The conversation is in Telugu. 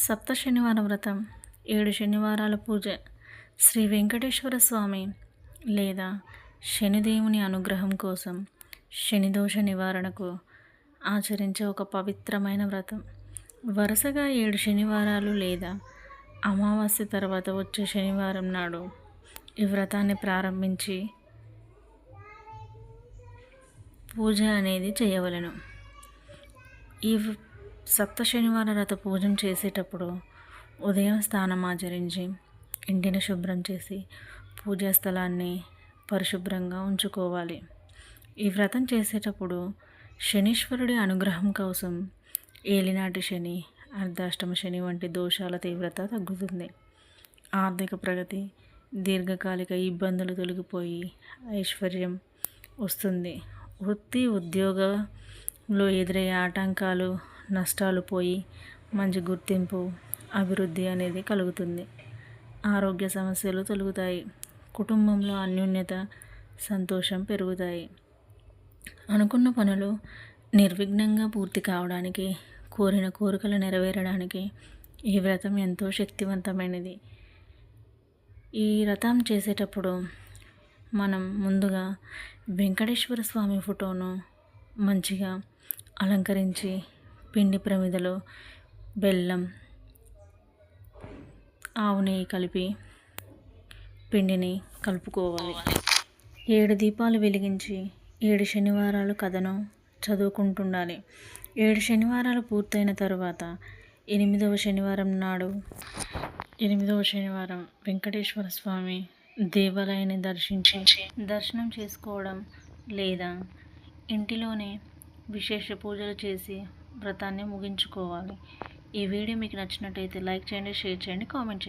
సప్త శనివార వ్రతం 7 శనివారాల పూజ శ్రీ వెంకటేశ్వర స్వామి లేదా శనిదేవుని అనుగ్రహం కోసం శనిదోష నివారణకు ఆచరించే ఒక పవిత్రమైన వ్రతం. వరుసగా 7 శనివారాలు లేదా అమావాస్య తర్వాత వచ్చే శనివారం నాడు ఈ వ్రతాన్ని ప్రారంభించి పూజ అనేది చేయవలెను. ఈ సప్త శనివార వ్రత పూజను చేసేటప్పుడు ఉదయం స్నానం ఆచరించి ఇంటిని శుభ్రం చేసి పూజా స్థలాన్ని పరిశుభ్రంగా ఉంచుకోవాలి. ఈ వ్రతం చేసేటప్పుడు శనీశ్వరుడి అనుగ్రహం కోసం ఏలినాటి శని, అర్ధాష్టమ శని వంటి దోషాల తీవ్రత తగ్గుతుంది. ఆర్థిక ప్రగతి, దీర్ఘకాలిక ఇబ్బందులు తొలగిపోయి ఐశ్వర్యం వస్తుంది. వృత్తి ఉద్యోగంలో ఎదురయ్యే ఆటంకాలు, నష్టాలు పోయి మంచి గుర్తింపు, అభివృద్ధి అనేది కలుగుతుంది. ఆరోగ్య సమస్యలు తొలగుతాయి. కుటుంబంలో అన్యోన్యత, సంతోషం పెరుగుతాయి. అనుకున్న పనులు నిర్విఘ్నంగా పూర్తి కావడానికి, కోరిన కోరికలు నెరవేరడానికి ఈ వ్రతం ఎంతో శక్తివంతమైనది. ఈ వ్రతం చేసేటప్పుడు మనం ముందుగా వెంకటేశ్వర స్వామి ఫోటోను మంచిగా అలంకరించి పిండి ప్రమిదలో బెల్లం, ఆవు నెయ్యి కలిపి పిండిని కలుపుకోవాలి. 7 దీపాలు వెలిగించి 7 శనివారాలు కథను చదువుకుంటుండాలి. 7 శనివారాలు పూర్తయిన తరువాత 8వ శనివారం నాడు 8వ శనివారం వెంకటేశ్వర స్వామి దేవాలయాన్ని దర్శనం చేసుకోవడం లేదా ఇంటిలోనే విశేష పూజలు చేసి వ్రతాన్ని ముగించుకోవాలి. ఈ వీడియో మీకు నచ్చినట్టయితే లైక్ చేయండి, షేర్ చేయండి, కామెంట్ చేయండి.